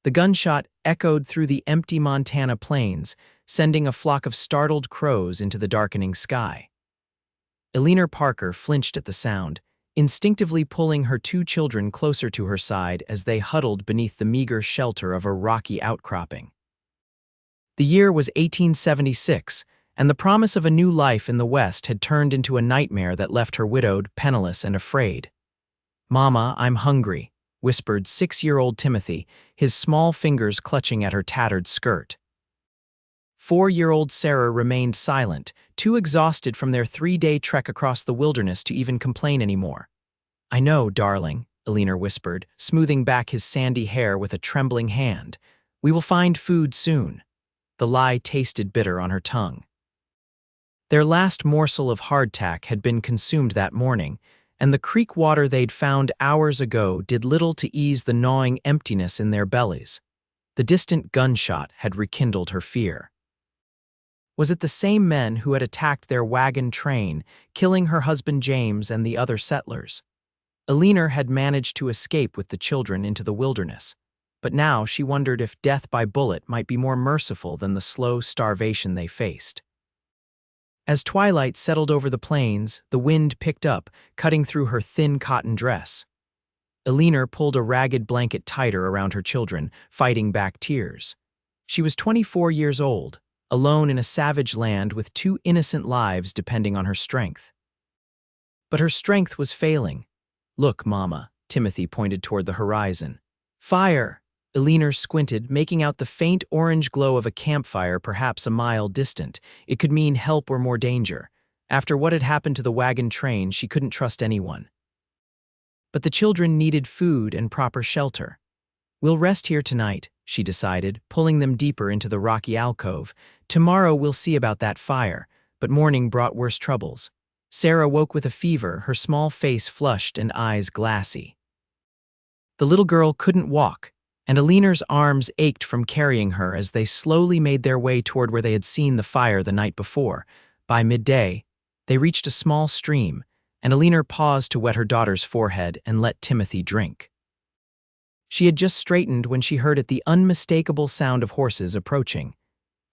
The gunshot echoed through the empty Montana plains, sending a flock of startled crows into the darkening sky. Eleanor Parker flinched at the sound, instinctively pulling her two children closer to her side as they huddled beneath the meager shelter of a rocky outcropping. The year was 1876, and the promise of a new life in the West had turned into a nightmare that left her widowed, penniless, and afraid. "Mama, I'm hungry," whispered 6-year-old Timothy, his small fingers clutching at her tattered skirt. 4-year-old Sarah remained silent, too exhausted from their 3-day trek across the wilderness to even complain anymore. "I know, darling," Eleanor whispered, smoothing back his sandy hair with a trembling hand. "We will find food soon." The lie tasted bitter on her tongue. Their last morsel of hardtack had been consumed that morning, and the creek water they'd found hours ago did little to ease the gnawing emptiness in their bellies. The distant gunshot had rekindled her fear. Was it the same men who had attacked their wagon train, killing her husband James and the other settlers? Eleanor had managed to escape with the children into the wilderness, but now she wondered if death by bullet might be more merciful than the slow starvation they faced. As twilight settled over the plains, the wind picked up, cutting through her thin cotton dress. Eleanor pulled a ragged blanket tighter around her children, fighting back tears. She was 24 years old, alone in a savage land with 2 innocent lives depending on her strength. But her strength was failing. "Look, Mama," Timothy pointed toward the horizon. "Fire!" Eleanor squinted, making out the faint orange glow of a campfire perhaps a mile distant. It could mean help or more danger. After what had happened to the wagon train, she couldn't trust anyone. But the children needed food and proper shelter. "We'll rest here tonight," she decided, pulling them deeper into the rocky alcove. "Tomorrow we'll see about that fire," but morning brought worse troubles. Sarah woke with a fever, her small face flushed and eyes glassy. The little girl couldn't walk, and Eleanor's arms ached from carrying her as they slowly made their way toward where they had seen the fire the night before. By midday, they reached a small stream, and Eleanor paused to wet her daughter's forehead and let Timothy drink. She had just straightened when she heard the unmistakable sound of horses approaching.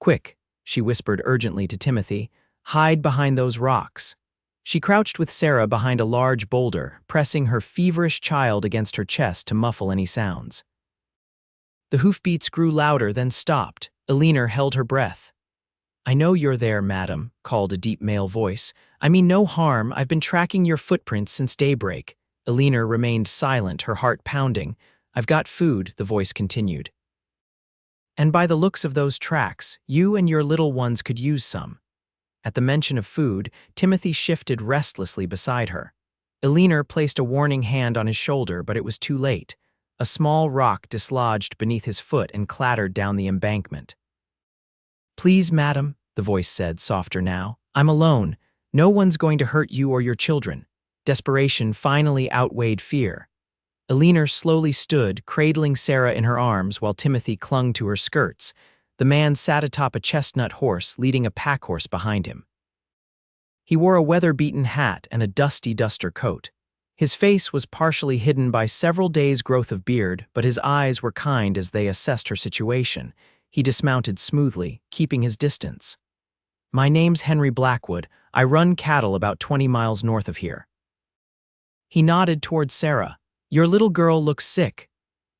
"Quick," she whispered urgently to Timothy, "hide behind those rocks." She crouched with Sarah behind a large boulder, pressing her feverish child against her chest to muffle any sounds. The hoofbeats grew louder, then stopped. Eleanor held her breath. "I know you're there, madam," called a deep male voice. "I mean no harm. I've been tracking your footprints since daybreak." Eleanor remained silent, her heart pounding. "I've got food," the voice continued. "And by the looks of those tracks, you and your little ones could use some." At the mention of food, Timothy shifted restlessly beside her. Eleanor placed a warning hand on his shoulder, but it was too late. A small rock dislodged beneath his foot and clattered down the embankment. "Please, madam," the voice said, softer now. "I'm alone. No one's going to hurt you or your children." Desperation finally outweighed fear. Eleanor slowly stood, cradling Sarah in her arms while Timothy clung to her skirts. The man sat atop a chestnut horse, leading a pack horse behind him. He wore a weather-beaten hat and a dusty duster coat. His face was partially hidden by several days' growth of beard, but his eyes were kind as they assessed her situation. He dismounted smoothly, keeping his distance. "My name's Henry Blackwood. I run cattle about 20 miles north of here." He nodded toward Sarah. "Your little girl looks sick."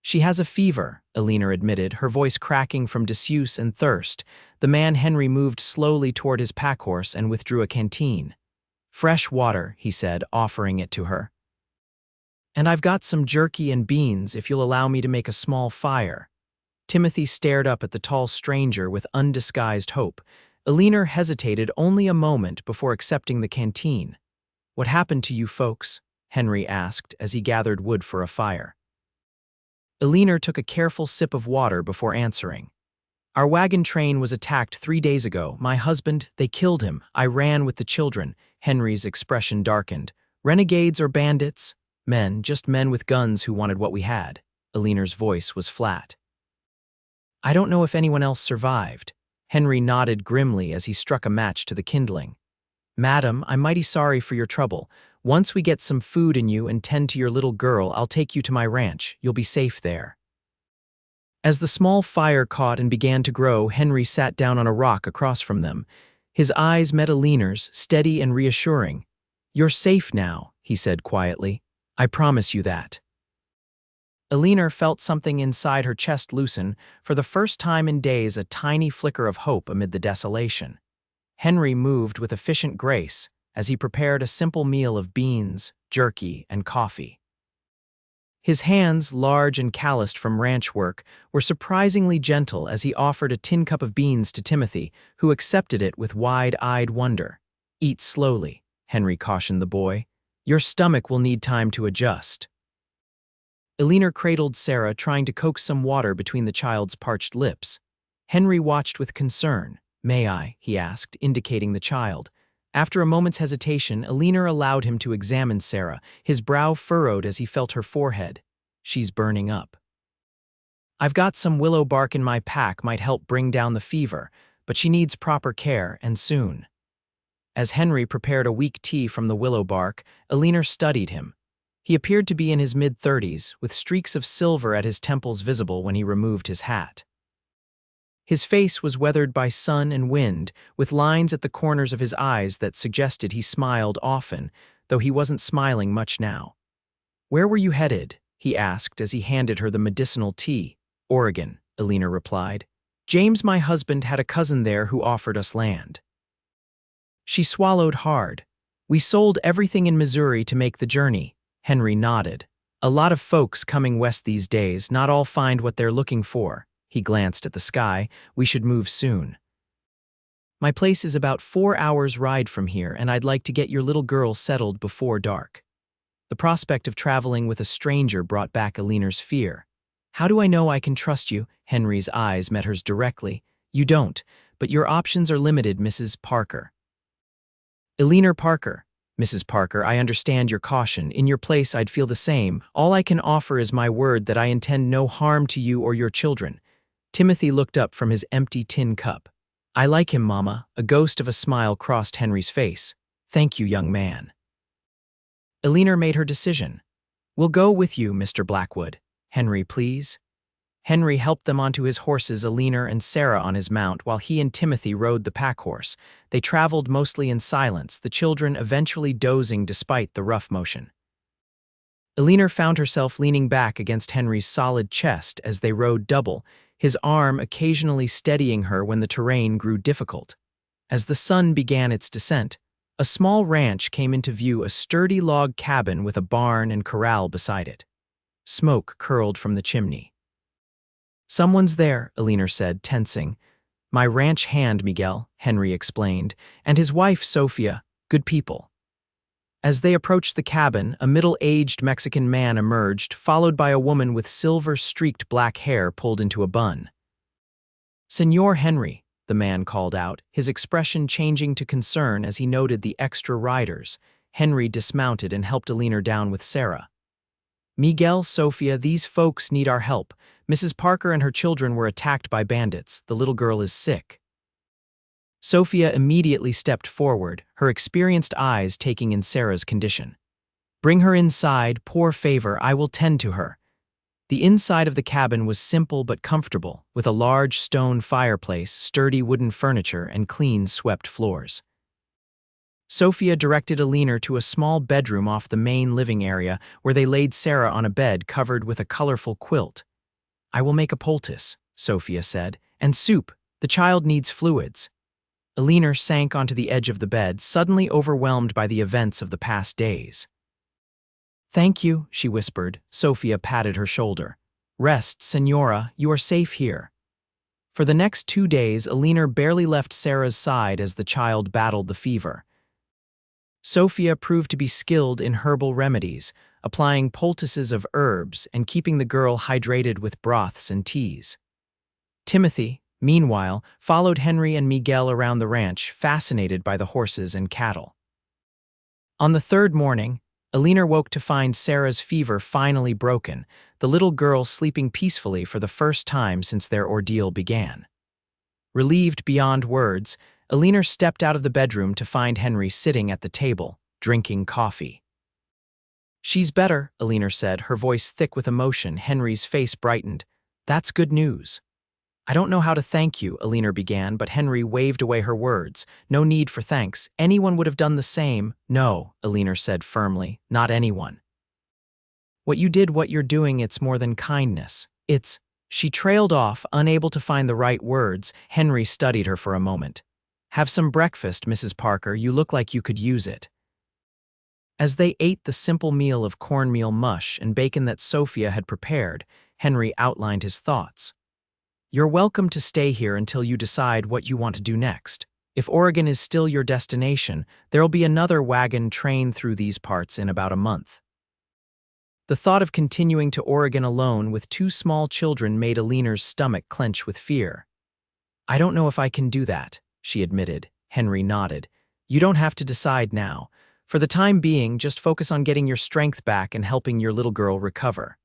"She has a fever," Eleanor admitted, her voice cracking from disuse and thirst. The man Henry moved slowly toward his pack horse and withdrew a canteen. "Fresh water," he said, offering it to her. "And I've got some jerky and beans if you'll allow me to make a small fire." Timothy stared up at the tall stranger with undisguised hope. Eleanor hesitated only a moment before accepting the canteen. "What happened to you folks?" Henry asked as he gathered wood for a fire. Eleanor took a careful sip of water before answering. "Our wagon train was attacked 3 days ago. My husband, they killed him. I ran with the children." Henry's expression darkened. "Renegades or bandits?" "Men, just men with guns who wanted what we had." Eleanor's voice was flat. "I don't know if anyone else survived." Henry nodded grimly as he struck a match to the kindling. "Madam, I'm mighty sorry for your trouble. Once we get some food in you and tend to your little girl, I'll take you to my ranch. You'll be safe there." As the small fire caught and began to grow, Henry sat down on a rock across from them. His eyes met Eleanor's, steady and reassuring. "You're safe now," he said quietly. "I promise you that." Eleanor felt something inside her chest loosen, for the first time in days a tiny flicker of hope amid the desolation. Henry moved with efficient grace as he prepared a simple meal of beans, jerky, and coffee. His hands, large and calloused from ranch work, were surprisingly gentle as he offered a tin cup of beans to Timothy, who accepted it with wide-eyed wonder. "Eat slowly," Henry cautioned the boy. "Your stomach will need time to adjust." Eleanor cradled Sarah, trying to coax some water between the child's parched lips. Henry watched with concern. "May I?" he asked, indicating the child. After a moment's hesitation, Eleanor allowed him to examine Sarah, his brow furrowed as he felt her forehead. "She's burning up." "I've got some willow bark in my pack, might help bring down the fever, but she needs proper care, and soon." As Henry prepared a weak tea from the willow bark, Eleanor studied him. He appeared to be in his mid-30s, with streaks of silver at his temples visible when he removed his hat. His face was weathered by sun and wind, with lines at the corners of his eyes that suggested he smiled often, though he wasn't smiling much now. "Where were you headed?" he asked as he handed her the medicinal tea. "Oregon," Eleanor replied. "James, my husband, had a cousin there who offered us land." She swallowed hard. "We sold everything in Missouri to make the journey." Henry nodded. "A lot of folks coming west these days, not all find what they're looking for." He glanced at the sky. "We should move soon." "My place is about 4 hours' ride from here, and I'd like to get your little girl settled before dark." The prospect of traveling with a stranger brought back Eleanor's fear. "How do I know I can trust you?" Henry's eyes met hers directly. "You don't, but your options are limited, Mrs. Parker." "Eleanor Parker." "Mrs. Parker, I understand your caution. In your place, I'd feel the same. All I can offer is my word that I intend no harm to you or your children." Timothy looked up from his empty tin cup. "I like him, Mama." A ghost of a smile crossed Henry's face. "Thank you, young man." Eleanor made her decision. "We'll go with you, Mr. Blackwood." "Henry, please." Henry helped them onto his horses, Eleanor and Sarah on his mount, while he and Timothy rode the pack horse. They traveled mostly in silence, the children eventually dozing despite the rough motion. Eleanor found herself leaning back against Henry's solid chest as they rode double, his arm occasionally steadying her when the terrain grew difficult. As the sun began its descent, a small ranch came into view, a sturdy log cabin with a barn and corral beside it. Smoke curled from the chimney. "Someone's there," Eleanor said, tensing. "My ranch hand, Miguel," Henry explained, "and his wife, Sophia, good people." As they approached the cabin, a middle-aged Mexican man emerged, followed by a woman with silver-streaked black hair pulled into a bun. "Señor Henry," the man called out, his expression changing to concern as he noted the extra riders. Henry dismounted and helped Eleanor down with Sarah. "Miguel, Sophia, these folks need our help. Mrs. Parker and her children were attacked by bandits. The little girl is sick." Sophia immediately stepped forward, her experienced eyes taking in Sarah's condition. "Bring her inside, poor favor, I will tend to her." The inside of the cabin was simple but comfortable, with a large stone fireplace, sturdy wooden furniture, and clean, swept floors. Sophia directed Eleanor to a small bedroom off the main living area, where they laid Sarah on a bed covered with a colorful quilt. "I will make a poultice," Sophia said, "and soup. The child needs fluids." Eleanor sank onto the edge of the bed, suddenly overwhelmed by the events of the past days. "Thank you," she whispered. Sophia patted her shoulder. "Rest, Senora, you are safe here." For the next 2 days, Eleanor barely left Sarah's side as the child battled the fever. Sophia proved to be skilled in herbal remedies, applying poultices of herbs and keeping the girl hydrated with broths and teas. Timothy, meanwhile, followed Henry and Miguel around the ranch, fascinated by the horses and cattle. On the 3rd morning, Eleanor woke to find Sarah's fever finally broken, the little girl sleeping peacefully for the first time since their ordeal began. Relieved beyond words, Eleanor stepped out of the bedroom to find Henry sitting at the table, drinking coffee. "She's better," Eleanor said, her voice thick with emotion. Henry's face brightened. That's good news. I don't know how to thank you, Eleanor began, but Henry waved away her words. No need for thanks. Anyone would have done the same. No, Eleanor said firmly, not anyone. What you're doing, it's more than kindness. It's— She trailed off, unable to find the right words. Henry studied her for a moment. Have some breakfast, Mrs. Parker. You look like you could use it. As they ate the simple meal of cornmeal mush and bacon that Sophia had prepared, Henry outlined his thoughts. You're welcome to stay here until you decide what you want to do next. If Oregon is still your destination, there'll be another wagon train through these parts in about a month. The thought of continuing to Oregon alone with two small children made Eleanor's stomach clench with fear. I don't know if I can do that, she admitted. Henry nodded. You don't have to decide now. For the time being, just focus on getting your strength back and helping your little girl recover.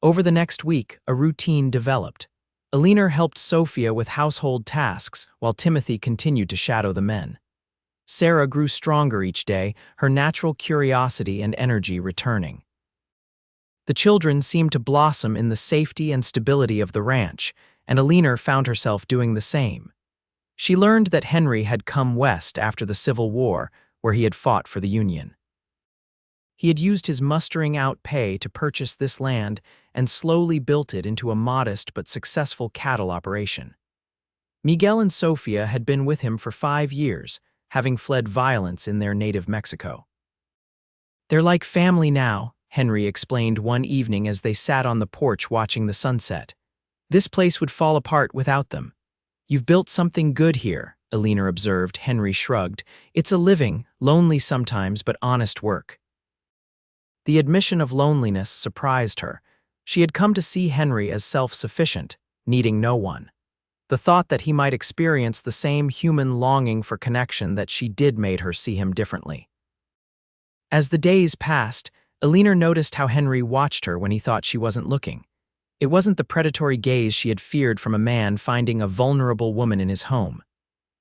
Over the next week, a routine developed. Eleanor helped Sophia with household tasks, while Timothy continued to shadow the men. Sarah grew stronger each day, her natural curiosity and energy returning. The children seemed to blossom in the safety and stability of the ranch, and Eleanor found herself doing the same. She learned that Henry had come west after the Civil War, where he had fought for the Union. He had used his mustering-out pay to purchase this land and slowly built it into a modest but successful cattle operation. Miguel and Sophia had been with him for 5 years, having fled violence in their native Mexico. They're like family now, Henry explained one evening as they sat on the porch watching the sunset. This place would fall apart without them. You've built something good here, Eleanor observed. Henry shrugged. It's a living, lonely sometimes, but honest work. The admission of loneliness surprised her. She had come to see Henry as self-sufficient, needing no one. The thought that he might experience the same human longing for connection that she did made her see him differently. As the days passed, Eleanor noticed how Henry watched her when he thought she wasn't looking. It wasn't the predatory gaze she had feared from a man finding a vulnerable woman in his home.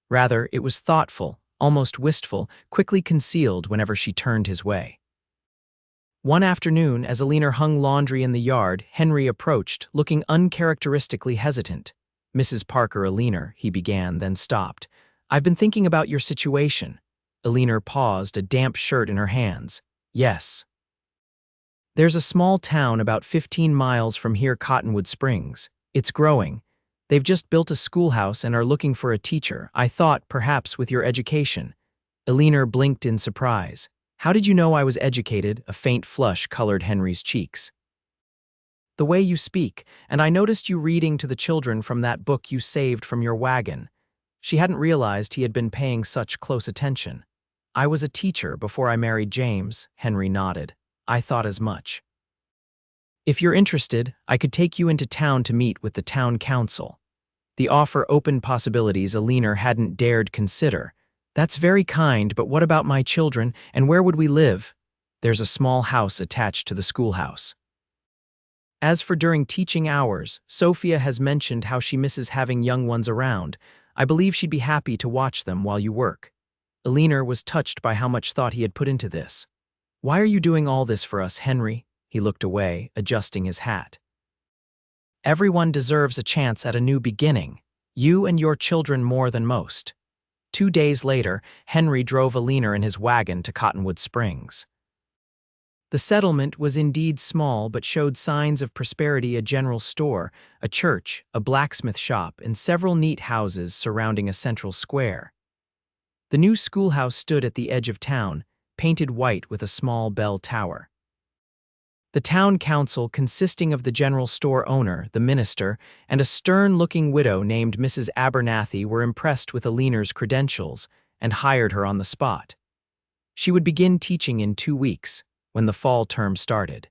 Rather, it was thoughtful, almost wistful, quickly concealed whenever she turned his way. One afternoon, as Eleanor hung laundry in the yard, Henry approached, looking uncharacteristically hesitant. Mrs. Parker, Eleanor, he began, then stopped. I've been thinking about your situation. Eleanor paused, a damp shirt in her hands. Yes. There's a small town about 15 miles from here, Cottonwood Springs. It's growing. They've just built a schoolhouse and are looking for a teacher. I thought, perhaps with your education. Eleanor blinked in surprise. How did you know I was educated? A faint flush colored Henry's cheeks. The way you speak, and I noticed you reading to the children from that book you saved from your wagon. She hadn't realized he had been paying such close attention. I was a teacher before I married James, Henry nodded. I thought as much. If you're interested, I could take you into town to meet with the town council. The offer opened possibilities Eleanor hadn't dared consider. That's very kind, but what about my children, and where would we live? There's a small house attached to the schoolhouse. As for during teaching hours, Sophia has mentioned how she misses having young ones around. I believe she'd be happy to watch them while you work. Eleanor was touched by how much thought he had put into this. Why are you doing all this for us, Henry? He looked away, adjusting his hat. Everyone deserves a chance at a new beginning. You and your children more than most. 2 days later, Henry drove Eleanor in his wagon to Cottonwood Springs. The settlement was indeed small but showed signs of prosperity: a general store, a church, a blacksmith shop, and several neat houses surrounding a central square. The new schoolhouse stood at the edge of town, painted white with a small bell tower. The town council, consisting of the general store owner, the minister, and a stern-looking widow named Mrs. Abernathy, were impressed with Eleanor's credentials and hired her on the spot. She would begin teaching in 2 weeks, when the fall term started.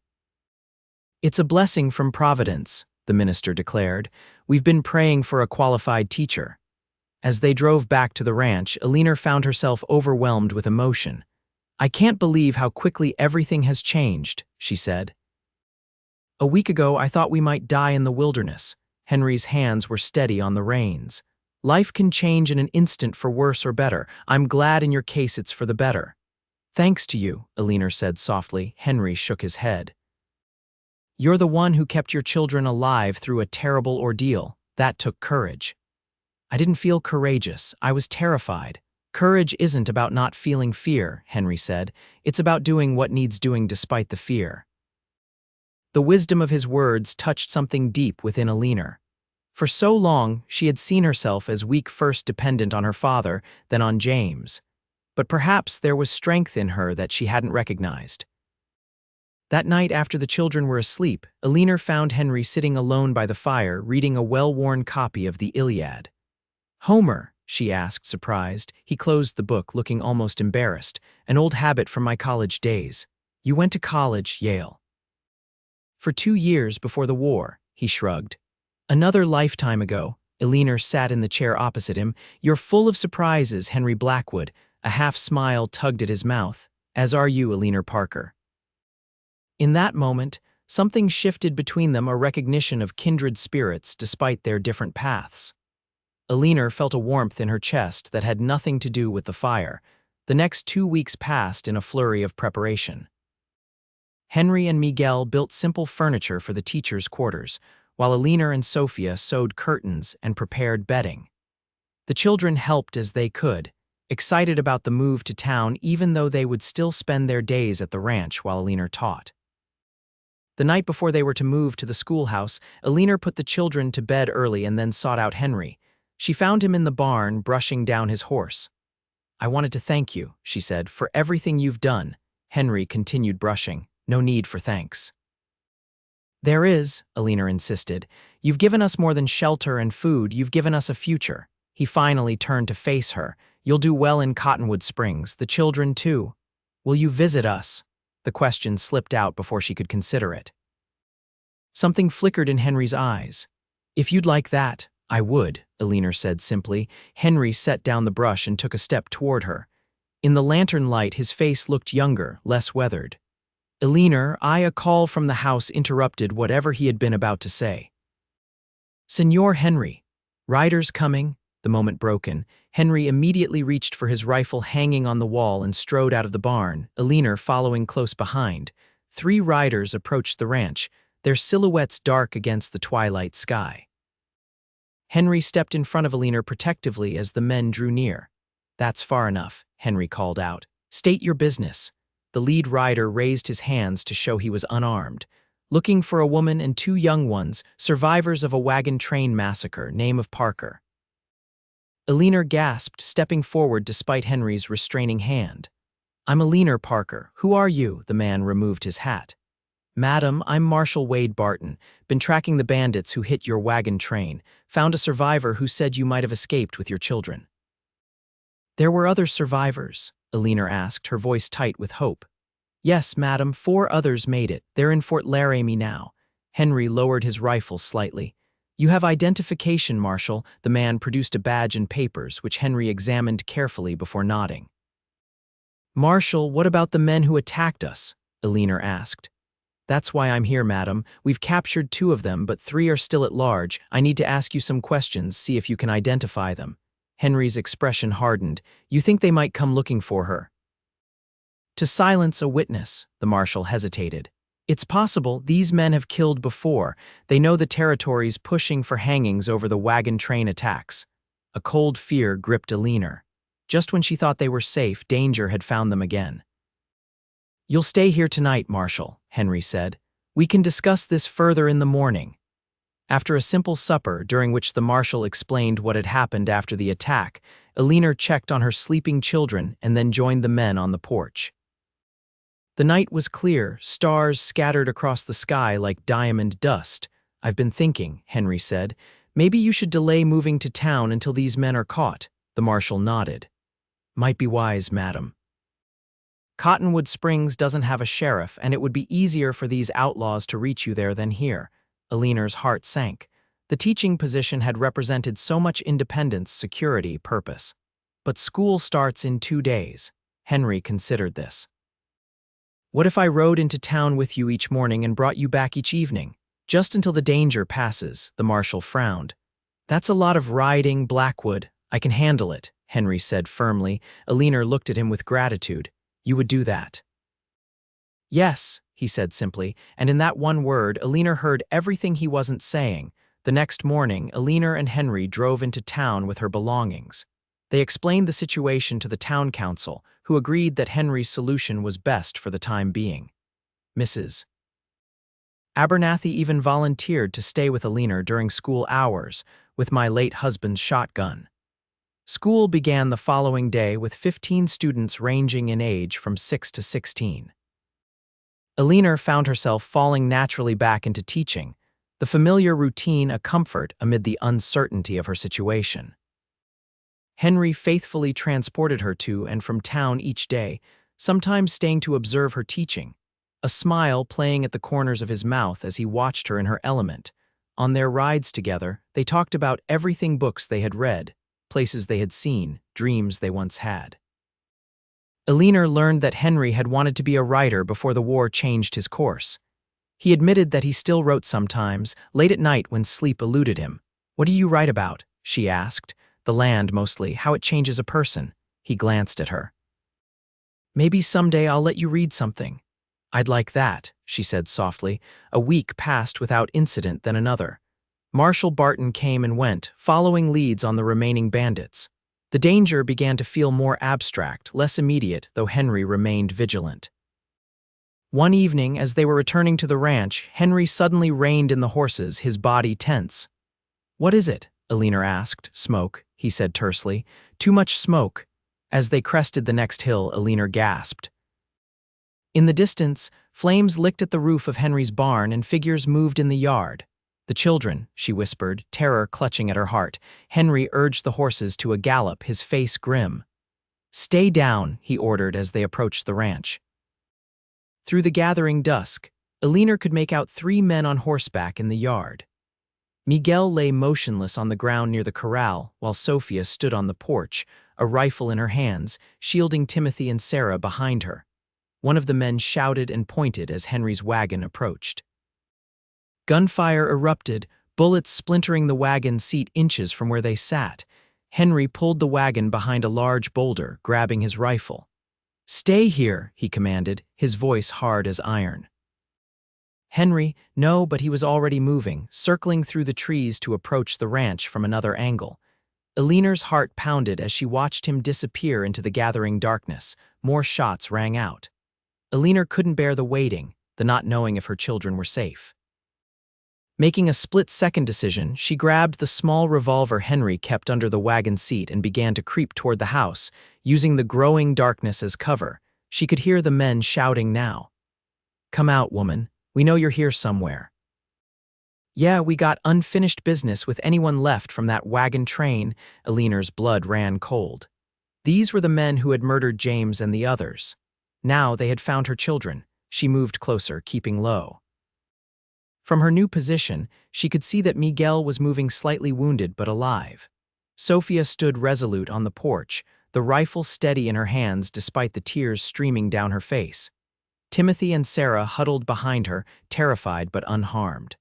It's a blessing from Providence, the minister declared. We've been praying for a qualified teacher. As they drove back to the ranch, Eleanor found herself overwhelmed with emotion. I can't believe how quickly everything has changed, she said. A week ago, I thought we might die in the wilderness. Henry's hands were steady on the reins. Life can change in an instant for worse or better. I'm glad in your case it's for the better. Thanks to you, Eleanor said softly. Henry shook his head. You're the one who kept your children alive through a terrible ordeal. That took courage. I didn't feel courageous. I was terrified. Courage isn't about not feeling fear, Henry said. It's about doing what needs doing despite the fear. The wisdom of his words touched something deep within Eleanor. For so long, she had seen herself as weak, first dependent on her father, then on James. But perhaps there was strength in her that she hadn't recognized. That night after the children were asleep, Eleanor found Henry sitting alone by the fire, reading a well-worn copy of the Iliad. "Homer?" she asked, surprised. He closed the book, looking almost embarrassed. "An old habit from my college days. You went to college, Yale." "For 2 years before the war," he shrugged. "Another lifetime ago." Eleanor sat in the chair opposite him. "You're full of surprises, Henry Blackwood." A half-smile tugged at his mouth. "As are you, Eleanor Parker." In that moment, something shifted between them, a recognition of kindred spirits despite their different paths. Eleanor felt a warmth in her chest that had nothing to do with the fire. The next 2 weeks passed in a flurry of preparation. Henry and Miguel built simple furniture for the teachers' quarters, while Eleanor and Sophia sewed curtains and prepared bedding. The children helped as they could, excited about the move to town even though they would still spend their days at the ranch while Eleanor taught. The night before they were to move to the schoolhouse, Eleanor put the children to bed early and then sought out Henry. She found him in the barn, brushing down his horse. "I wanted to thank you," she said, "for everything you've done." Henry continued brushing. "No need for thanks." "There is," Eleanor insisted. "You've given us more than shelter and food, you've given us a future." He finally turned to face her. "You'll do well in Cottonwood Springs, the children too. Will you visit us?" The question slipped out before she could consider it. Something flickered in Henry's eyes. "If you'd like that, I would," Eleanor said simply. Henry set down the brush and took a step toward her. In the lantern light, his face looked younger, less weathered. "Eleanor, a call from the house interrupted whatever he had been about to say. "Senor Henry, riders coming?" The moment broken, Henry immediately reached for his rifle hanging on the wall and strode out of the barn, Eleanor following close behind. 3 riders approached the ranch, their silhouettes dark against the twilight sky. Henry stepped in front of Eleanor protectively as the men drew near. "That's far enough," Henry called out. "State your business." The lead rider raised his hands to show he was unarmed. "Looking for a woman and 2 young ones, survivors of a wagon train massacre, name of Parker." Eleanor gasped, stepping forward despite Henry's restraining hand. "I'm Eleanor Parker. Who are you?" The man removed his hat. "Madam, I'm Marshal Wade Barton. Been tracking the bandits who hit your wagon train. Found a survivor who said you might have escaped with your children." "There were other survivors?" Eleanor asked, her voice tight with hope. "Yes, madam, 4 others made it. They're in Fort Laramie now." Henry lowered his rifle slightly. "You have identification, Marshal." The man produced a badge and papers, which Henry examined carefully before nodding. "Marshal, what about the men who attacked us?" Eleanor asked. "That's why I'm here, madam. We've captured 2 of them, but 3 are still at large. I need to ask you some questions, see if you can identify them." Henry's expression hardened. "You think they might come looking for her?" To silence a witness, the marshal hesitated. "It's possible. These men have killed before. They know the territory's pushing for hangings over the wagon train attacks." A cold fear gripped Eleanor. Just when she thought they were safe, danger had found them again. "You'll stay here tonight, Marshal," Henry said. "We can discuss this further in the morning." After a simple supper, during which the marshal explained what had happened after the attack, Eleanor checked on her sleeping children and then joined the men on the porch. The night was clear, stars scattered across the sky like diamond dust. "I've been thinking," Henry said. "Maybe you should delay moving to town until these men are caught." The marshal nodded. "Might be wise, madam. Cottonwood Springs doesn't have a sheriff, and it would be easier for these outlaws to reach you there than here." Eleanor's heart sank. The teaching position had represented so much independence, security, purpose. But school starts in 2 days. Henry considered this. "What if I rode into town with you each morning and brought you back each evening? Just until the danger passes," the marshal frowned. "That's a lot of riding, Blackwood. I can handle it," Henry said firmly. Eleanor looked at him with gratitude. "You would do that?" "Yes," he said simply, and in that one word, Eleanor heard everything he wasn't saying. The next morning, Eleanor and Henry drove into town with her belongings. They explained the situation to the town council, who agreed that Henry's solution was best for the time being. Mrs. Abernathy even volunteered to stay with Eleanor during school hours, with my late husband's shotgun. School began the following day with 15 students ranging in age from 6 to 16. Eleanor found herself falling naturally back into teaching, the familiar routine a comfort amid the uncertainty of her situation. Henry faithfully transported her to and from town each day, sometimes staying to observe her teaching, a smile playing at the corners of his mouth as he watched her in her element. On their rides together, they talked about everything: books they had read, places they had seen, dreams they once had. Eleanor learned that Henry had wanted to be a writer before the war changed his course. He admitted that he still wrote sometimes, late at night when sleep eluded him. "What do you write about?" she asked. "The land, mostly, how it changes a person." He glanced at her. "Maybe someday I'll let you read something." "I'd like that," she said softly. A week passed without incident, then another. Marshal Barton came and went, following leads on the remaining bandits. The danger began to feel more abstract, less immediate, though Henry remained vigilant. One evening, as they were returning to the ranch, Henry suddenly reined in the horses, his body tense. "What is it?" Eleanor asked. "Smoke," he said tersely. "Too much smoke." As they crested the next hill, Eleanor gasped. In the distance, flames licked at the roof of Henry's barn and figures moved in the yard. "The children," she whispered, terror clutching at her heart. Henry urged the horses to a gallop, his face grim. "Stay down," he ordered as they approached the ranch. Through the gathering dusk, Eleanor could make out 3 men on horseback in the yard. Miguel lay motionless on the ground near the corral, while Sophia stood on the porch, a rifle in her hands, shielding Timothy and Sarah behind her. One of the men shouted and pointed as Henry's wagon approached. Gunfire erupted, bullets splintering the wagon seat inches from where they sat. Henry pulled the wagon behind a large boulder, grabbing his rifle. "Stay here," he commanded, his voice hard as iron. Henry, no, but he was already moving, circling through the trees to approach the ranch from another angle. Eleanor's heart pounded as she watched him disappear into the gathering darkness. More shots rang out. Eleanor couldn't bear the waiting, the not knowing if her children were safe. Making a split-second decision, she grabbed the small revolver Henry kept under the wagon seat and began to creep toward the house, using the growing darkness as cover. She could hear the men shouting now. "Come out, woman. We know you're here somewhere." "Yeah, we got unfinished business with anyone left from that wagon train." Eleanor's blood ran cold. These were the men who had murdered James and the others. Now they had found her children. She moved closer, keeping low. From her new position, she could see that Miguel was moving slightly wounded but alive. Sophia stood resolute on the porch, the rifle steady in her hands despite the tears streaming down her face. Timothy and Sarah huddled behind her, terrified but unharmed.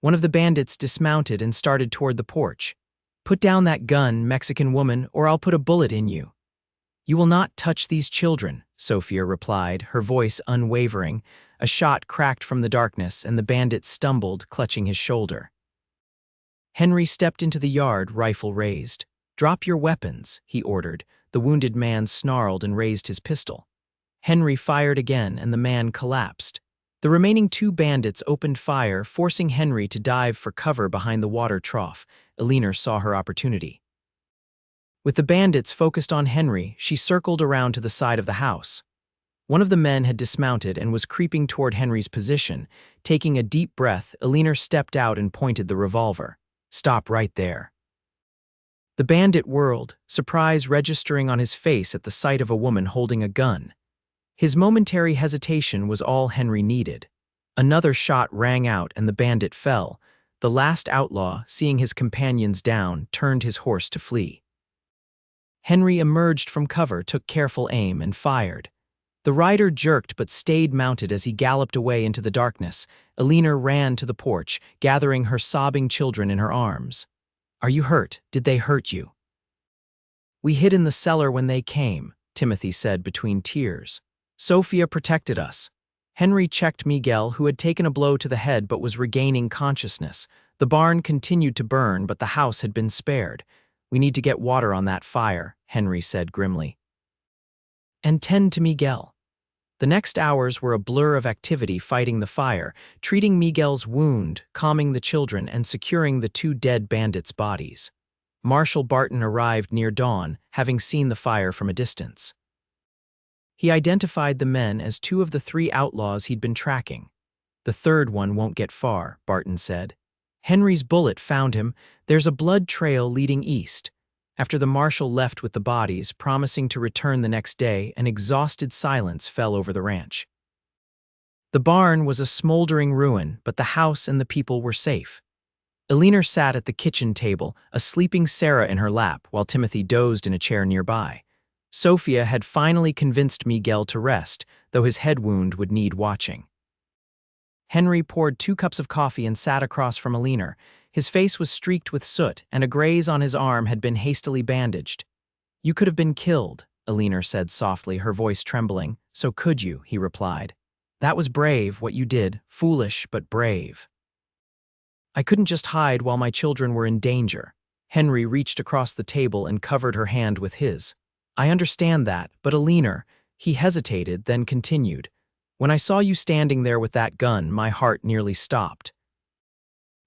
One of the bandits dismounted and started toward the porch. "Put down that gun, Mexican woman, or I'll put a bullet in you." "You will not touch these children," Sophia replied, her voice unwavering. A shot cracked from the darkness, and the bandit stumbled, clutching his shoulder. Henry stepped into the yard, rifle raised. "Drop your weapons," he ordered. The wounded man snarled and raised his pistol. Henry fired again, and the man collapsed. The remaining 2 bandits opened fire, forcing Henry to dive for cover behind the water trough. Eleanor saw her opportunity. With the bandits focused on Henry, she circled around to the side of the house. One of the men had dismounted and was creeping toward Henry's position. Taking a deep breath, Eleanor stepped out and pointed the revolver. "Stop right there." The bandit whirled, surprise registering on his face at the sight of a woman holding a gun. His momentary hesitation was all Henry needed. Another shot rang out and the bandit fell. The last outlaw, seeing his companions down, turned his horse to flee. Henry emerged from cover, took careful aim, and fired. The rider jerked but stayed mounted as he galloped away into the darkness. Eleanor ran to the porch, gathering her sobbing children in her arms. "Are you hurt? Did they hurt you?" "We hid in the cellar when they came," Timothy said between tears. "Sophia protected us." Henry checked Miguel, who had taken a blow to the head but was regaining consciousness. The barn continued to burn, but the house had been spared. "We need to get water on that fire," Henry said grimly. "And tend to Miguel." The next hours were a blur of activity fighting the fire, treating Miguel's wound, calming the children, and securing the two dead bandits' bodies. Marshal Barton arrived near dawn, having seen the fire from a distance. He identified the men as two of the three outlaws he'd been tracking. "The third one won't get far," Barton said. "Henry's bullet found him. There's a blood trail leading east." After the marshal left with the bodies, promising to return the next day, an exhausted silence fell over the ranch. The barn was a smoldering ruin, but the house and the people were safe. Eleanor sat at the kitchen table, a sleeping Sarah in her lap, while Timothy dozed in a chair nearby. Sophia had finally convinced Miguel to rest, though his head wound would need watching. Henry poured 2 cups of coffee and sat across from Eleanor. His face was streaked with soot, and a graze on his arm had been hastily bandaged. "You could have been killed," Eleanor said softly, her voice trembling. "So could you," he replied. "That was brave, what you did, foolish but brave." "I couldn't just hide while my children were in danger." Henry reached across the table and covered her hand with his. "I understand that, but Eleanor," he hesitated, then continued, "when I saw you standing there with that gun, my heart nearly stopped."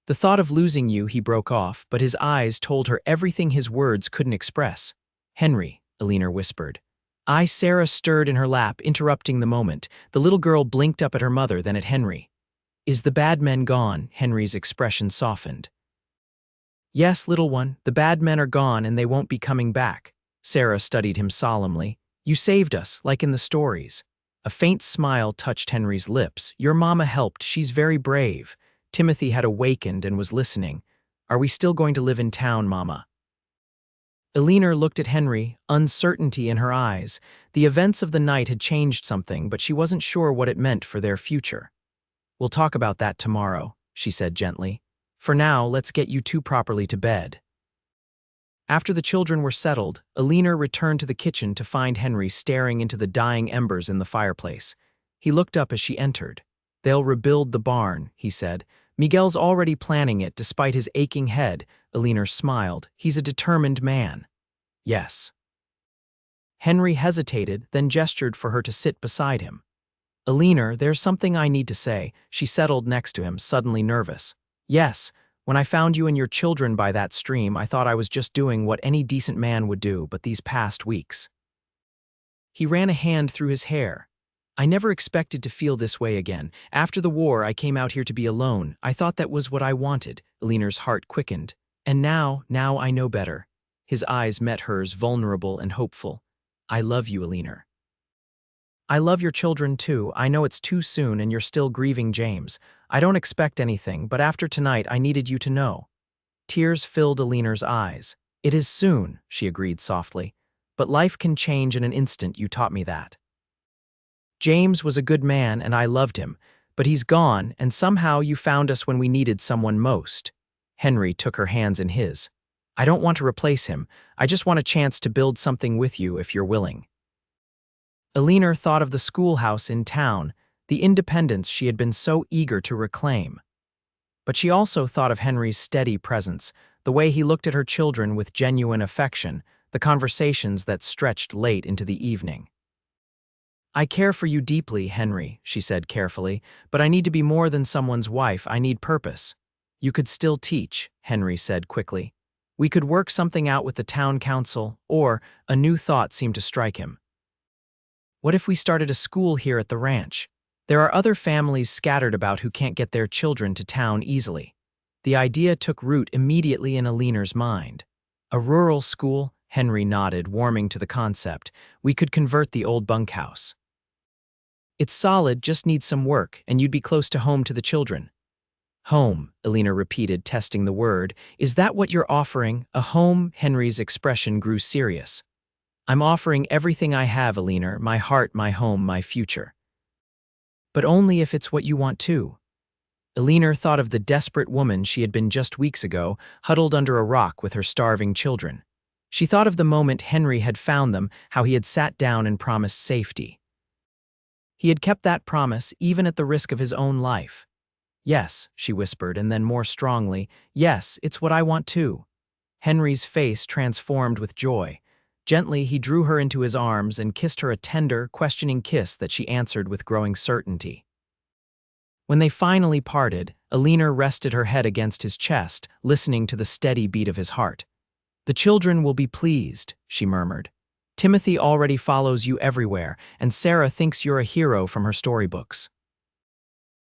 The thought of losing you, he broke off, but his eyes told her everything his words couldn't express. "Henry," Eleanor whispered. Sarah stirred in her lap, interrupting the moment. The little girl blinked up at her mother, then at Henry. "Is the bad men gone?" Henry's expression softened. "Yes, little one, the bad men are gone and they won't be coming back." Sarah studied him solemnly. "You saved us, like in the stories." A faint smile touched Henry's lips. "Your mama helped, she's very brave." Timothy had awakened and was listening. "Are we still going to live in town, Mama?" Eleanor looked at Henry, uncertainty in her eyes. The events of the night had changed something, but she wasn't sure what it meant for their future. "We'll talk about that tomorrow," she said gently. "For now, let's get you two properly to bed." After the children were settled, Eleanor returned to the kitchen to find Henry staring into the dying embers in the fireplace. He looked up as she entered. "They'll rebuild the barn," he said. "Miguel's already planning it, despite his aching head." Eleanor smiled. "He's a determined man." "Yes." Henry hesitated, then gestured for her to sit beside him. "Eleanor, there's something I need to say." She settled next to him, suddenly nervous. "Yes. When I found you and your children by that stream, I thought I was just doing what any decent man would do, but these past weeks." He ran a hand through his hair. "I never expected to feel this way again. After the war, I came out here to be alone. I thought that was what I wanted." Eleanor's heart quickened. "And now I know better." His eyes met hers, vulnerable and hopeful. "I love you, Eleanor." "I love your children too. I know it's too soon and you're still grieving James. I don't expect anything, but after tonight I needed you to know." Tears filled Eleanor's eyes. "It is soon," she agreed softly. "But life can change in an instant, you taught me that. James was a good man and I loved him, but he's gone and somehow you found us when we needed someone most." Henry took her hands in his. "I don't want to replace him. I just want a chance to build something with you if you're willing." Eleanor thought of the schoolhouse in town, the independence she had been so eager to reclaim. But she also thought of Henry's steady presence, the way he looked at her children with genuine affection, the conversations that stretched late into the evening. "I care for you deeply, Henry," she said carefully, "but I need to be more than someone's wife. I need purpose." "You could still teach," Henry said quickly. "We could work something out with the town council," or a new thought seemed to strike him. "What if we started a school here at the ranch? There are other families scattered about who can't get their children to town easily." The idea took root immediately in Eleanor's mind. "A rural school?" Henry nodded, warming to the concept. "We could convert the old bunkhouse. It's solid, just needs some work, and you'd be close to home to the children." "Home," Eleanor repeated, testing the word. "Is that what you're offering? A home?" Henry's expression grew serious. "I'm offering everything I have, Eleanor, my heart, my home, my future." "But only if it's what you want too." Eleanor thought of the desperate woman she had been just weeks ago, huddled under a rock with her starving children. She thought of the moment Henry had found them, how he had sat down and promised safety. He had kept that promise even at the risk of his own life. "Yes," she whispered, and then more strongly, "Yes, it's what I want too." Henry's face transformed with joy. Gently, he drew her into his arms and kissed her a tender, questioning kiss that she answered with growing certainty. When they finally parted, Eleanor rested her head against his chest, listening to the steady beat of his heart. "The children will be pleased," she murmured. "Timothy already follows you everywhere, and Sarah thinks you're a hero from her storybooks."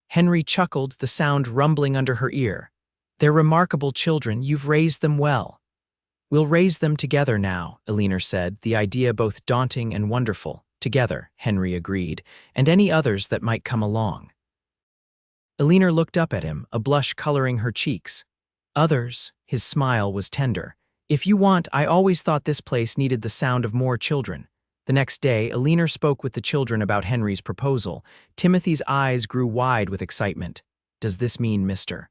Henry chuckled, the sound rumbling under her ear. "They're remarkable children. You've raised them well." "We'll raise them together now," Eleanor said, the idea both daunting and wonderful. "Together," Henry agreed, "and any others that might come along." Eleanor looked up at him, a blush coloring her cheeks. "Others," his smile was tender. "If you want, I always thought this place needed the sound of more children." The next day, Eleanor spoke with the children about Henry's proposal. Timothy's eyes grew wide with excitement. "Does this mean Mr.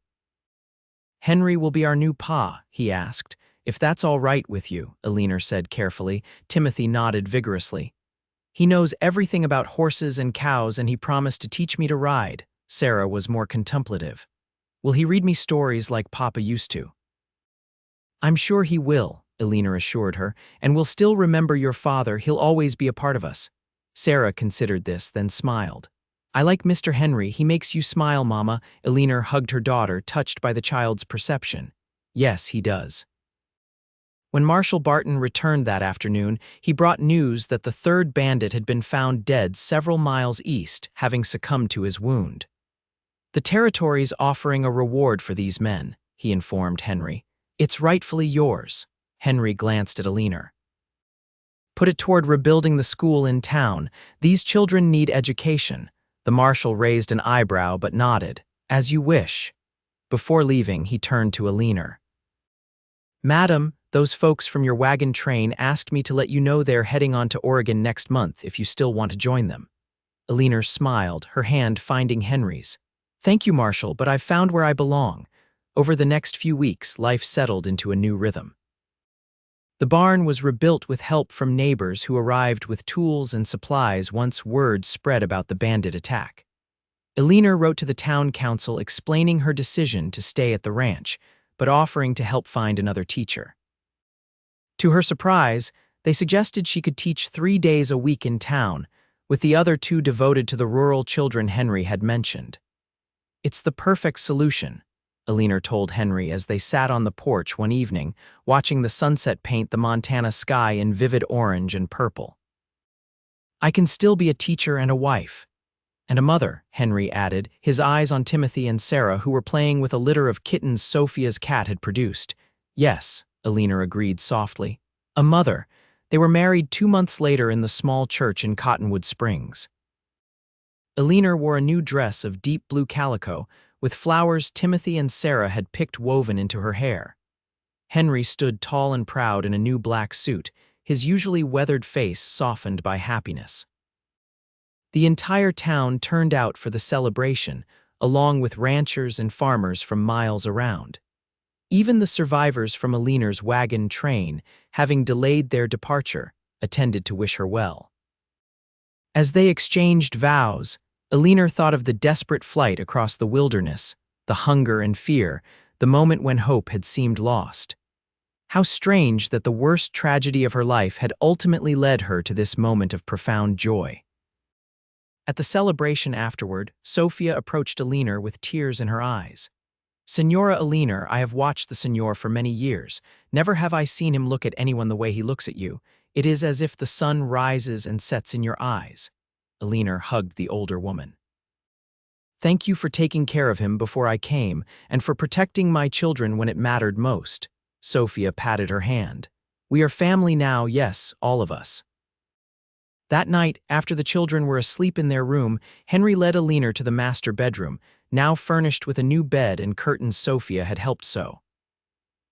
Henry will be our new pa?" he asked. "If that's all right with you," Eleanor said carefully. Timothy nodded vigorously. "He knows everything about horses and cows, and he promised to teach me to ride." Sarah was more contemplative. "Will he read me stories like Papa used to?" "I'm sure he will," Eleanor assured her, "and we'll still remember your father. He'll always be a part of us." Sarah considered this, then smiled. "I like Mr. Henry. He makes you smile, Mama." Eleanor hugged her daughter, touched by the child's perception. "Yes, he does." When Marshal Barton returned that afternoon, he brought news that the third bandit had been found dead several miles east, having succumbed to his wound. "The territory's offering a reward for these men," he informed Henry. "It's rightfully yours." Henry glanced at Eleanor. "Put it toward rebuilding the school in town. These children need education." The marshal raised an eyebrow but nodded. "As you wish." Before leaving, he turned to Eleanor. "Madam, those folks from your wagon train asked me to let you know they're heading on to Oregon next month if you still want to join them." Eleanor smiled, her hand finding Henry's. "Thank you, Marshal, but I've found where I belong." Over the next few weeks, life settled into a new rhythm. The barn was rebuilt with help from neighbors who arrived with tools and supplies once word spread about the bandit attack. Eleanor wrote to the town council explaining her decision to stay at the ranch, but offering to help find another teacher. To her surprise, they suggested she could teach 3 days a week in town, with the other 2 devoted to the rural children Henry had mentioned. "It's the perfect solution," Eleanor told Henry as they sat on the porch one evening, watching the sunset paint the Montana sky in vivid orange and purple. "I can still be a teacher and a wife." "And a mother," Henry added, his eyes on Timothy and Sarah, who were playing with a litter of kittens Sophia's cat had produced. "Yes," Eleanor agreed softly. "A mother." They were married 2 months later in the small church in Cottonwood Springs. Eleanor wore a new dress of deep blue calico, with flowers Timothy and Sarah had picked woven into her hair. Henry stood tall and proud in a new black suit, his usually weathered face softened by happiness. The entire town turned out for the celebration, along with ranchers and farmers from miles around. Even the survivors from Eleanor's wagon train, having delayed their departure, attended to wish her well. As they exchanged vows, Eleanor thought of the desperate flight across the wilderness, the hunger and fear, the moment when hope had seemed lost. How strange that the worst tragedy of her life had ultimately led her to this moment of profound joy. At the celebration afterward, Sophia approached Eleanor with tears in her eyes. "Senora Eleanor, I have watched the Senor for many years. Never have I seen him look at anyone the way he looks at you. It is as if the sun rises and sets in your eyes." Eleanor hugged the older woman. "Thank you for taking care of him before I came, and for protecting my children when it mattered most." Sophia patted her hand. "We are family now, yes, all of us." That night, after the children were asleep in their room, Henry led Eleanor to the master bedroom, now furnished with a new bed and curtains Sophia had helped sew.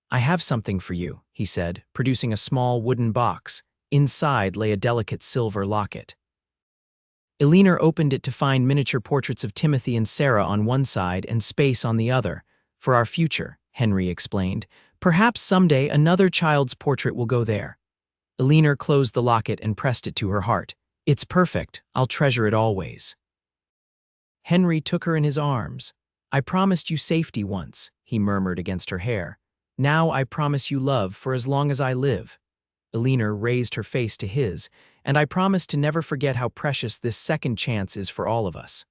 "I have something for you," he said, producing a small wooden box. Inside lay a delicate silver locket. Eleanor opened it to find miniature portraits of Timothy and Sarah on one side and space on the other. "For our future," Henry explained. "Perhaps someday another child's portrait will go there." Eleanor closed the locket and pressed it to her heart. "It's perfect. I'll treasure it always." Henry took her in his arms. "I promised you safety once," he murmured against her hair. "Now I promise you love for as long as I live." Eleanor raised her face to his, "And I promise to never forget how precious this second chance is for all of us."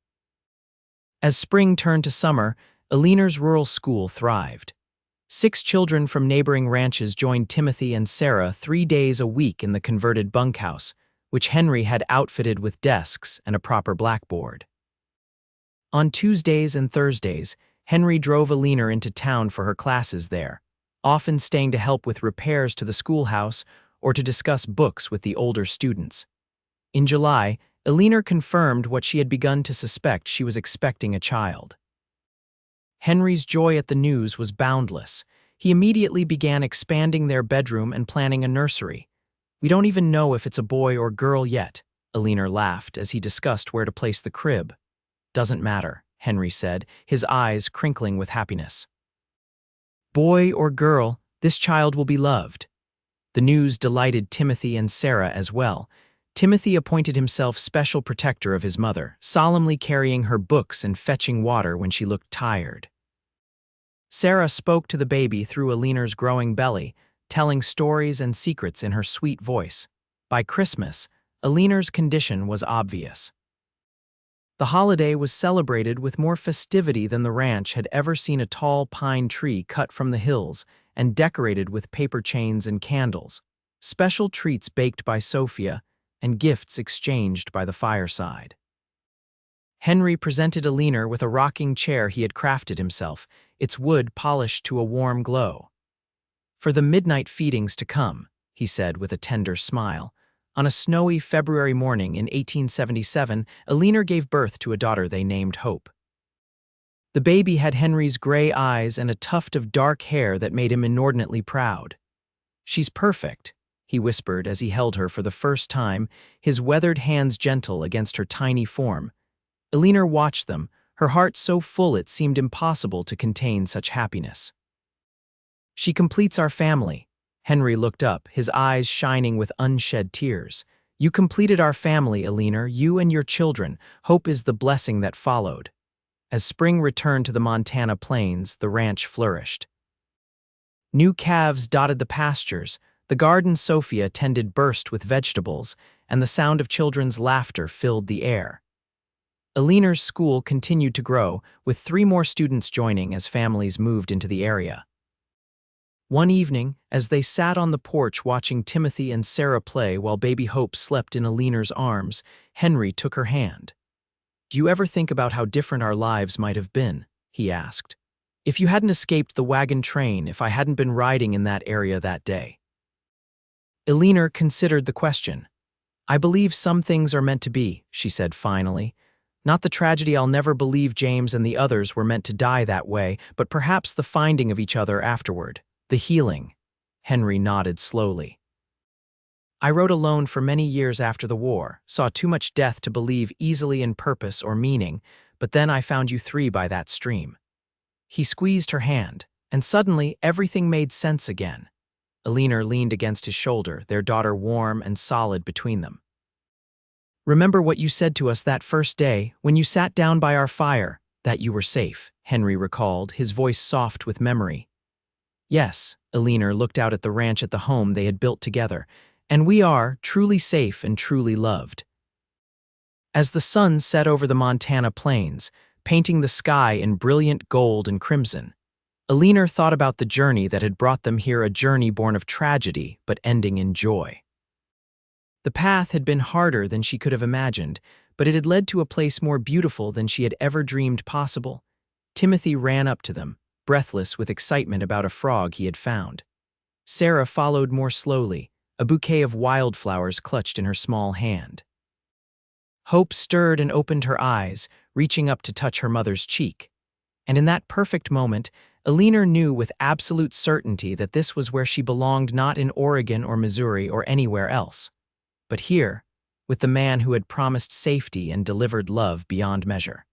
As spring turned to summer, Eleanor's rural school thrived. 6 children from neighboring ranches joined Timothy and Sarah 3 days a week in the converted bunkhouse, which Henry had outfitted with desks and a proper blackboard. On Tuesdays and Thursdays, Henry drove Eleanor into town for her classes there, often staying to help with repairs to the schoolhouse or to discuss books with the older students. In July, Eleanor confirmed what she had begun to suspect: she was expecting a child. Henry's joy at the news was boundless. He immediately began expanding their bedroom and planning a nursery. "We don't even know if it's a boy or girl yet," Eleanor laughed as he discussed where to place the crib. "Doesn't matter," Henry said, his eyes crinkling with happiness. "Boy or girl, this child will be loved." The news delighted Timothy and Sarah as well. Timothy appointed himself special protector of his mother, solemnly carrying her books and fetching water when she looked tired. Sarah spoke to the baby through Eleanor's growing belly, telling stories and secrets in her sweet voice. By Christmas, Eleanor's condition was obvious. The holiday was celebrated with more festivity than the ranch had ever seen: a tall pine tree cut from the hills and decorated with paper chains and candles, special treats baked by Sophia, and gifts exchanged by the fireside. Henry presented Eleanor with a rocking chair he had crafted himself, its wood polished to a warm glow. "For the midnight feedings to come," he said with a tender smile. On a snowy February morning in 1877, Eleanor gave birth to a daughter they named Hope. The baby had Henry's gray eyes and a tuft of dark hair that made him inordinately proud. "She's perfect," he whispered as he held her for the first time, his weathered hands gentle against her tiny form. Eleanor watched them, her heart so full it seemed impossible to contain such happiness. "She completes our family." Henry looked up, his eyes shining with unshed tears. "You completed our family, Eleanor, you and your children. Hope is the blessing that followed." As spring returned to the Montana plains, the ranch flourished. New calves dotted the pastures, the garden Sophia tended burst with vegetables, and the sound of children's laughter filled the air. Eleanor's school continued to grow, with 3 more students joining as families moved into the area. One evening, as they sat on the porch watching Timothy and Sarah play while baby Hope slept in Eleanor's arms, Henry took her hand. "Do you ever think about how different our lives might have been?" he asked. "If you hadn't escaped the wagon train, if I hadn't been riding in that area that day?" Eleanor considered the question. "I believe some things are meant to be," she said finally. "Not the tragedy. I'll never believe James and the others were meant to die that way, but perhaps the finding of each other afterward. The healing." Henry nodded slowly. "I rode alone for many years after the war, saw too much death to believe easily in purpose or meaning, but then I found you 3 by that stream." He squeezed her hand, and suddenly everything made sense again. Eleanor leaned against his shoulder, their daughter warm and solid between them. "Remember what you said to us that first day, when you sat down by our fire, that you were safe," Henry recalled, his voice soft with memory. "Yes," Eleanor looked out at the ranch at the home they had built together, "and we are truly safe and truly loved." As the sun set over the Montana plains, painting the sky in brilliant gold and crimson, Eleanor thought about the journey that had brought them here, a journey born of tragedy but ending in joy. The path had been harder than she could have imagined, but it had led to a place more beautiful than she had ever dreamed possible. Timothy ran up to them, breathless with excitement about a frog he had found. Sarah followed more slowly, a bouquet of wildflowers clutched in her small hand. Hope stirred and opened her eyes, reaching up to touch her mother's cheek. And in that perfect moment, Eleanor knew with absolute certainty that this was where she belonged, not in Oregon or Missouri or anywhere else, but here, with the man who had promised safety and delivered love beyond measure.